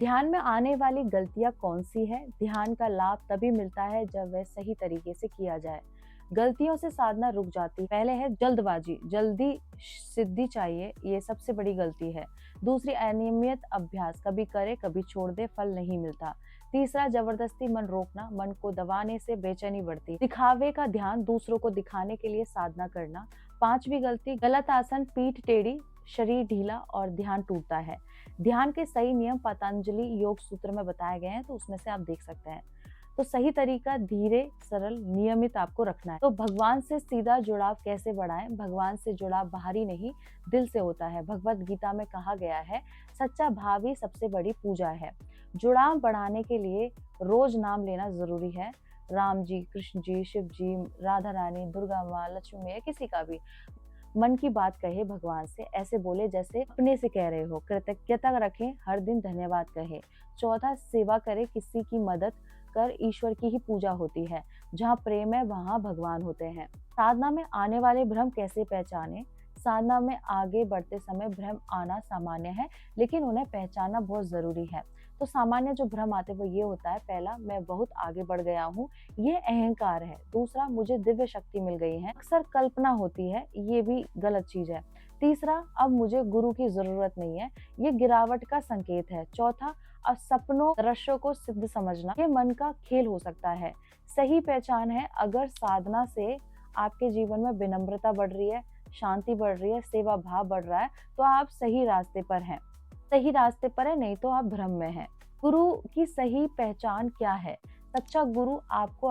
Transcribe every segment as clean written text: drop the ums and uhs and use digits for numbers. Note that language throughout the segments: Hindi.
ध्यान में आने वाली गलतियाँ कौन-सी है? ध्यान का लाभ तभी मिलता है जब वह सही तरीके से किया जाए। गलतियों से साधना रुक जाती है। पहले है जल्दबाजी, जल्दी सिद्धि चाहिए, ये सबसे बड़ी गलती है। दूसरी अनियमित अभ्यास, कभी करे कभी छोड़ दे, फल नहीं मिलता। तीसरा जबरदस्ती मन रोकना, मन को दबाने से बेचैनी बढ़ती। दिखावे का ध्यान, दूसरों को दिखाने के लिए साधना करना। पांचवी गलती, गलत आसन, पीठ टेढ़ी, शरीर ढीला और ध्यान टूटता है। ध्यान के सही नियम पतंजलि योग सूत्र में बताए गए हैं, तो उसमें से आप देख सकते हैं। तो सही तरीका धीरे, सरल, नियमित आपको रखना है। तो भगवान से सीधा जुड़ाव कैसे बढ़ाएं? भगवान से जुड़ाव बाहरी नहीं, दिल से होता है। भगवत गीता में कहा गया है, सच्चा भाव ही सबसे बड़ी पूजा है। जुड़ाव बढ़ाने के लिए रोज नाम लेना जरूरी है। राम जी, कृष्ण जी, शिव जी, राधा रानी, दुर्गा माँ, लक्ष्मी मैया, किसी का भी मन की बात कहे भगवान से, ऐसे बोले जैसे अपने से कह रहे हो। कृतज्ञता रखें, हर दिन धन्यवाद कहे। चौथा, सेवा करे, किसी की मदद कर ईश्वर की ही पूजा होती है। जहाँ प्रेम है वहाँ भगवान होते हैं। साधना में आने वाले भ्रम कैसे पहचाने? साधना में आगे बढ़ते समय भ्रम आना सामान्य है, लेकिन उन्हें पहचानना बहुत जरूरी है। तो सामान्य जो भ्रम आते वो ये होता है, पहला, मैं बहुत आगे बढ़ गया हूँ, ये अहंकार है। दूसरा, मुझे दिव्य शक्ति मिल गई है, अक्सर कल्पना होती है, ये भी गलत चीज है। तीसरा, अब मुझे गुरु की जरूरत नहीं है, ये गिरावट का संकेत है। चौथा, अब सपनों दृश्यों को सिद्ध समझना, ये मन का खेल हो सकता है। सही पहचान है, अगर साधना से आपके जीवन में विनम्रता बढ़ रही है, शांति बढ़ रही है, सेवा भाव बढ़ रहा है, तो आप सही रास्ते पर हैं। सही रास्ते पर है, नहीं तो आप भ्रम में हैं। गुरु की सही पहचान क्या है? सच्चा गुरु आपको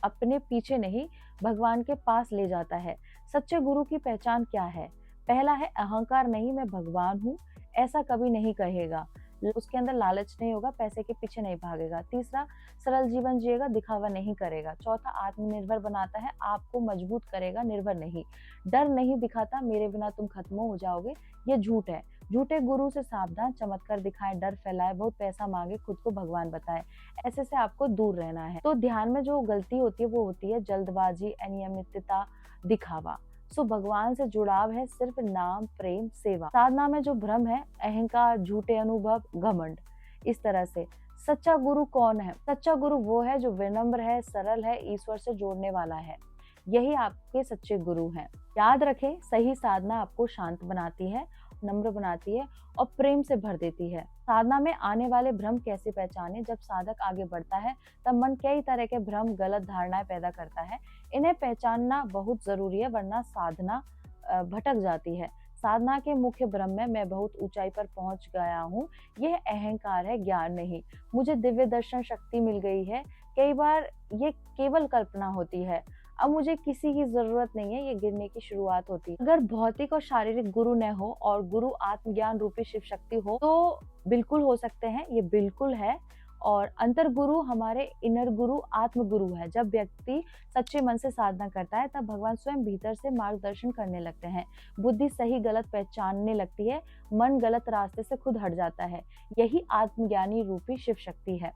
अपने पीछे नहीं, भगवान के पास ले जाता है। सच्चे गुरु की पहचान क्या है? पहला है अहंकार नहीं, मैं भगवान हूँ, ऐसा कभी नहीं कहेगा। उसके अंदर लालच नहीं होगा, पैसे के पीछे नहीं भागेगा। तीसरा, सरल जीवन जिएगा, दिखावा नहीं करेगा। चौथा, आत्मनिर्भर बनाता है, आपको मजबूत करेगा, निर्भर नहीं। डर नहीं दिखाता, मेरे बिना तुम खत्म हो जाओगे, ये झूठ है। झूठे गुरु से सावधान, चमत्कार दिखाए, डर फैलाए, बहुत पैसा मांगे, खुद को भगवान बताए, ऐसे से आपको दूर रहना है। तो ध्यान में जो गलती होती है वो होती है जल्दबाजी, अनियमितता, दिखावा। सो भगवान से जुड़ाव है सिर्फ नाम, प्रेम, सेवा। साधना में जो भ्रम है, अहंकार, झूठे अनुभव, घमंड। इस तरह से सच्चा गुरु कौन है? सच्चा गुरु वो है जो विनम्र है, सरल है, ईश्वर से जोड़ने वाला है। यही आपके सच्चे गुरु हैं। याद रखें, सही साधना आपको शांत बनाती है, नम्र बनाती है और प्रेम से भर देती है। साधना में आने वाले भ्रम कैसे पहचाने? जब साधक आगे बढ़ता है तब मन कई तरह के भ्रम, गलत धारणाएं पैदा करता है। इन्हें पहचानना बहुत जरूरी है, वरना साधना भटक जाती है। साधना के मुख्य भ्रम में, मैं बहुत ऊंचाई पर पहुंच गया हूँ, यह अहंकार है, ज्ञान नहीं। मुझे दिव्य दर्शन शक्ति मिल गई है, कई बार ये केवल कल्पना होती है। अब मुझे किसी की जरूरत नहीं है, ये गिरने की शुरुआत होती है। अगर भौतिक और शारीरिक गुरु न हो और गुरु आत्मज्ञान रूपी शिव शक्ति हो तो बिल्कुल हो सकते हैं, ये बिल्कुल है। और अंतर गुरु हमारे इनर गुरु आत्म गुरु है। जब व्यक्ति सच्चे मन से साधना करता है तब भगवान स्वयं भीतर से मार्गदर्शन करने लगते हैं। बुद्धि सही गलत पहचानने लगती है, मन गलत रास्ते से खुद हट जाता है। यही आत्मज्ञानी रूपी शिव शक्ति है।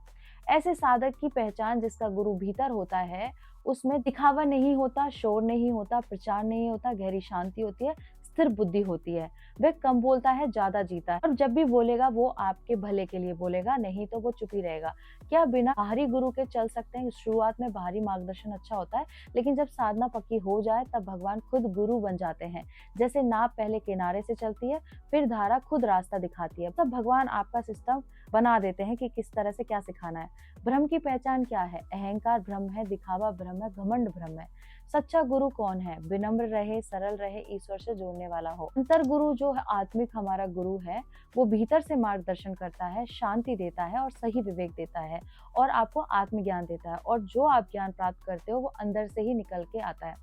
ऐसे साधक की पहचान, जिसका गुरु भीतर होता है, उसमें दिखावा नहीं होता, शोर नहीं होता, प्रचार नहीं होता, गहरी शांति होती है, स्थिर बुद्धि होती है। वह कम बोलता है, ज्यादा जीता है, और जब भी बोलेगा वो आपके भले के लिए बोलेगा, नहीं तो वो चुप ही रहेगा। क्या बिना बाहरी गुरु के चल सकते हैं? शुरुआत में बाहरी मार्गदर्शन अच्छा होता है, लेकिन जब साधना पक्की हो जाए तब भगवान खुद गुरु बन जाते हैं। जैसे नाव पहले किनारे से चलती है, फिर धारा खुद रास्ता दिखाती है, तब भगवान आपका सिस्टम बना देते हैं कि किस तरह से क्या सिखाना है। भ्रम की पहचान क्या है? अहंकार भ्रम है, दिखावा भ्रम है, घमंड भ्रम है। सच्चा गुरु कौन है? विनम्र रहे, सरल रहे, ईश्वर से जोड़ने वाला हो। अंतर गुरु जो है आत्मिक हमारा गुरु है, वो भीतर से मार्गदर्शन करता है, शांति देता है और सही विवेक देता है, और आपको आत्मज्ञान देता है, और जो आप ज्ञान प्राप्त करते हो वो अंदर से ही निकल के आता है।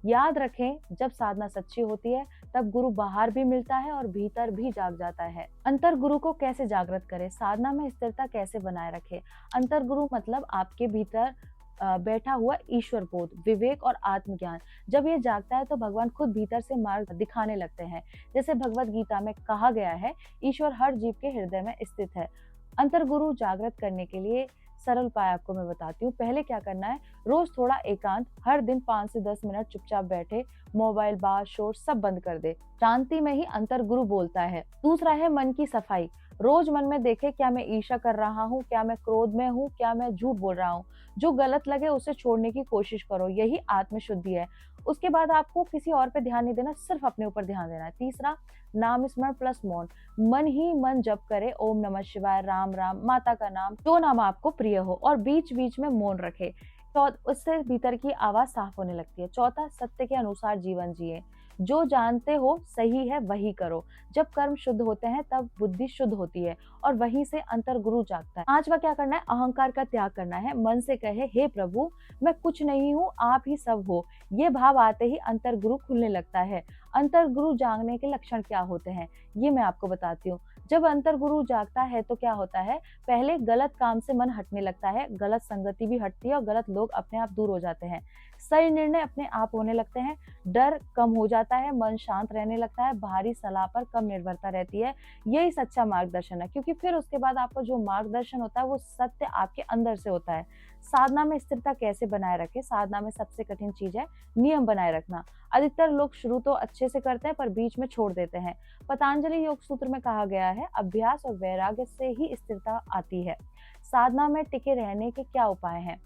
याद रखें, जब साधना सच्ची होती है तब गुरु बाहर भी मिलता है और भीतर भी जाग जाता है। अंतर गुरु को कैसे जागृत करें? साधना में स्थिरता कैसे बनाए रखें? अंतर गुरु मतलब आपके भीतर बैठा हुआ ईश्वर बोध, विवेक और आत्मज्ञान। जब ये जागता है तो भगवान खुद भीतर से मार्ग दिखाने लगते हैं। जैसे भगवत गीता में कहा गया है, ईश्वर हर जीव के हृदय में स्थित है। अंतर गुरु जागृत करने के लिए सरल उपाय आपको मैं बताती हूँ। पहले क्या करना है, रोज थोड़ा एकांत, हर दिन 5 से 10 मिनट चुपचाप बैठे, मोबाइल, बात, शोर सब बंद कर दे। शांति में ही अंतर गुरु बोलता है। दूसरा है मन की सफाई। रोज मन में देखे, क्या मैं ईर्ष्या कर रहा हूँ, क्या मैं क्रोध में हूँ, क्या मैं झूठ बोल रहा हूँ। जो गलत लगे उसे छोड़ने की कोशिश करो, यही आत्मशुद्धि है। उसके बाद आपको किसी और पे ध्यान नहीं देना, सिर्फ अपने ऊपर ध्यान देना है। तीसरा, नाम स्मरण प्लस मौन। मन ही मन जप करे ओम नमः शिवाय, राम राम, माता का नाम, जो नाम आपको प्रिय हो, और बीच बीच में मौन रखे। उससे भीतर की आवाज साफ होने लगती है। चौथा, सत्य के अनुसार जीवन जिए। जो जानते हो सही है वही करो। जब कर्म शुद्ध होते हैं तब बुद्धि शुद्ध होती है और वहीं से अंतर गुरु जागता है। पांचवा क्या करना है, अहंकार का त्याग करना है। मन से कहे, हे प्रभु मैं कुछ नहीं हूँ, आप ही सब हो। ये भाव आते ही अंतर गुरु खुलने लगता है। अंतर गुरु जागने के लक्षण क्या होते हैं, ये मैं आपको बताती हूँ। जब अंतर गुरु जागता है तो क्या होता है, पहले गलत काम से मन हटने लगता है, गलत संगति भी हटती है और गलत लोग अपने आप दूर हो जाते हैं। सही निर्णय अपने आप होने लगते हैं, डर कम हो जाता है, मन शांत रहने लगता है, बाहरी सलाह पर कम निर्भरता रहती है। यही सच्चा मार्गदर्शन है, क्योंकि फिर उसके बाद आपको जो मार्गदर्शन होता है वो सत्य आपके अंदर से होता है। साधना में स्थिरता कैसे बनाए रखें, साधना में सबसे कठिन चीज है नियम बनाए रखना। अधिकतर लोग शुरू तो अच्छे से करते हैं पर बीच में छोड़ देते हैं। पतंजलि योग सूत्र में कहा गया है, अभ्यास और वैराग्य से ही स्थिरता आती है। साधना में टिके रहने के क्या उपाय हैं,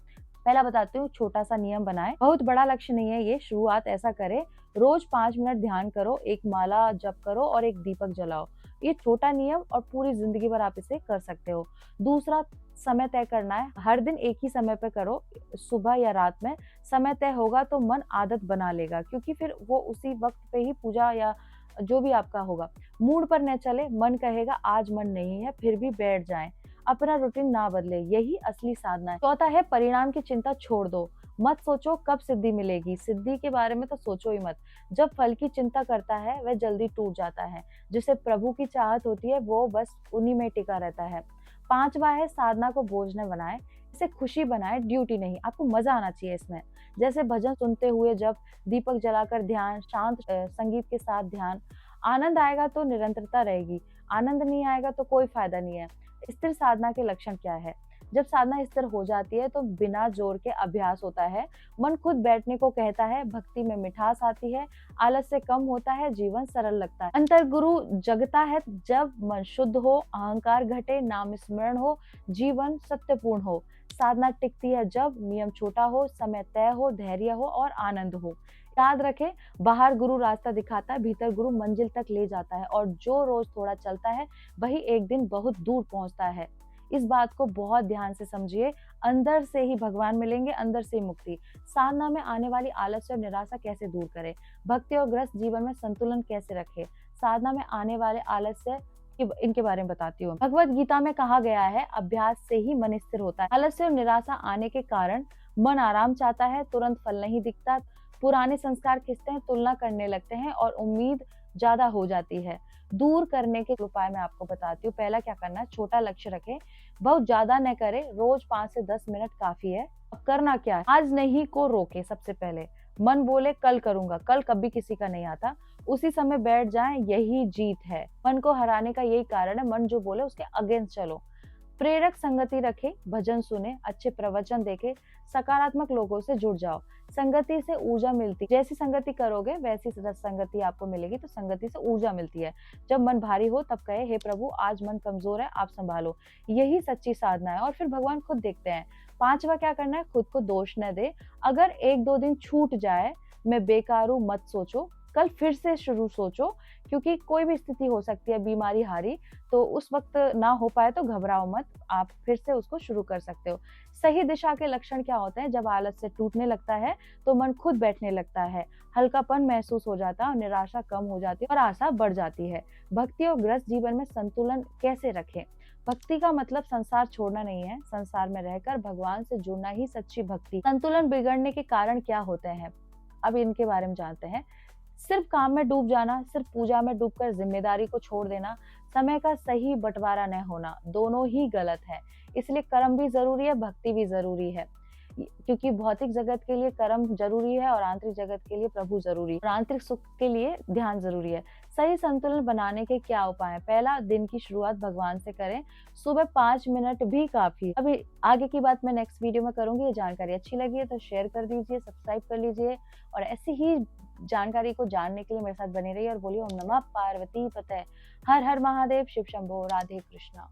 पहला बताती हूँ। छोटा सा नियम बनाए, बहुत बड़ा लक्ष्य नहीं है ये, शुरुआत ऐसा करे, रोज 5 मिनट ध्यान करो, एक माला जप करो और एक दीपक जलाओ। ये छोटा नियम और पूरी जिंदगी भर आप इसे कर सकते हो। दूसरा, समय तय करना है, हर दिन एक ही समय पे करो, सुबह या रात में। समय तय होगा तो मन आदत बना लेगा, क्योंकि फिर वो उसी वक्त पे ही पूजा या जो भी आपका होगा। मूड पर न चले, मन कहेगा आज मन नहीं है फिर भी बैठ जाएं, अपना रूटीन ना बदले, यही असली साधना है। चौथा है, परिणाम की चिंता छोड़ दो। मत सोचो कब सिद्धि मिलेगी, सिद्धि के बारे में तो सोचो ही मत। जब फल की चिंता करता है वह जल्दी टूट जाता है, जिसे प्रभु की चाहत होती है वो बस उन्हीं में टिका रहता है। पांचवा है, साधना को बोझ न बनाए, इसे खुशी बनाए, ड्यूटी नहीं। आपको मजा आना चाहिए इसमें, जैसे भजन सुनते हुए जब, दीपक जलाकर ध्यान, शांत संगीत के साथ ध्यान। आनंद आएगा तो निरंतरता रहेगी, आनंद नहीं आएगा तो कोई फायदा नहीं है। स्थिर साधना के लक्षण क्या है, जब साधना स्थिर हो जाती है तो बिना जोर के अभ्यास होता है, मन खुद बैठने को कहता है, भक्ति में मिठास आती है, आलस्य कम होता है, जीवन सरल लगता है। अंतर गुरु जगता है जब मन शुद्ध हो, अहंकार घटे, नाम स्मरण हो, जीवन सत्यपूर्ण हो। साधना टिकती है जब नियम छोटा हो, समय तय हो, धैर्य हो और आनंद हो। याद रखें, बाहर गुरु रास्ता दिखाता है, भीतर गुरु मंजिल तक ले जाता है, और जो रोज थोड़ा चलता है वही एक दिन बहुत दूर पहुंचता है। इस बात को बहुत ध्यान से समझिए, अंदर से ही भगवान मिलेंगे, अंदर से ही मुक्ति। साधना में आने वाली आलस्य और निराशा कैसे दूर करें, भक्ति और ग्रस्त जीवन में संतुलन कैसे रखें, साधना में आने वाले आलस्य इनके बारे में बताती हूँ। भगवत गीता में कहा गया है, अभ्यास से ही मन स्थिर होता है। आलस्य और निराशा आने के कारण मन आराम चाहता है, तुरंत फल नहीं दिखता, पुराने संस्कार खिंचते हैं, तुलना करने लगते हैं और उम्मीद ज्यादा हो जाती है। दूर करने के उपाय मैं आपको बताती हूँ। पहला क्या करना है, छोटा लक्ष्य रखें, बहुत ज्यादा न करें, रोज 5 से 10 मिनट काफी है। अब करना क्या है, आज नहीं को रोके। सबसे पहले मन बोले कल करूंगा, कल कभी किसी का नहीं आता, उसी समय बैठ जाएं, यही जीत है। मन को हराने का यही कारण है, मन जो बोले उसके अगेंस्ट चलो। प्रेरक संगति रखे, भजन सुने, अच्छे प्रवचन देखे, सकारात्मक लोगों से जुड़ जाओ। संगति से ऊर्जा मिलती, जैसी संगति करोगे वैसी संगति आपको मिलेगी, तो संगति से ऊर्जा मिलती है। जब मन भारी हो तब कहे, हे प्रभु आज मन कमजोर है, आप संभालो, यही सच्ची साधना है, और फिर भगवान खुद देखते हैं। पांचवा क्या करना है, खुद को दोष न दे। अगर 1-2 दिन छूट जाए, मैं बेकार हूं मत सोचो, कल फिर से शुरू सोचो, क्योंकि कोई भी स्थिति हो सकती है, बीमारी हारी, तो उस वक्त ना हो पाए तो घबराओ मत, आप फिर से उसको शुरू कर सकते हो। सही दिशा के लक्षण क्या होते हैं, जब आलस से टूटने लगता है तो मन खुद बैठने लगता है, हल्कापन महसूस हो जाता है और निराशा कम हो जाती है और आशा बढ़ जाती है। भक्ति और ग्रस्त जीवन में संतुलन कैसे रखें, भक्ति का मतलब संसार छोड़ना नहीं है, संसार में रहकर भगवान से जुड़ना ही सच्ची भक्ति। संतुलन बिगड़ने के कारण क्या होते हैं, अब इनके बारे में जानते हैं। सिर्फ काम में डूब जाना, सिर्फ पूजा में डूबकर जिम्मेदारी को छोड़ देना, समय का सही बंटवारा न होना, दोनों ही गलत है। इसलिए कर्म भी जरूरी है, भक्ति भी जरूरी है, क्योंकि भौतिक जगत के लिए कर्म जरूरी है और आंतरिक जगत के लिए प्रभु जरूरी है, और आंतरिक सुख के लिए ध्यान जरूरी है। सही संतुलन बनाने के क्या उपाय हैं, पहला, दिन की शुरुआत भगवान से करें, सुबह 5 मिनट भी काफी। अभी आगे की बात मैं नेक्स्ट वीडियो में करूंगी। ये जानकारी अच्छी लगी है तो शेयर कर दीजिए, सब्सक्राइब कर लीजिए, और ऐसी ही जानकारी को जानने के लिए मेरे साथ बने रहिए और बोलिए ओम नमः पार्वती पते। हर हर महादेव, शिव शंभो, राधे कृष्णा।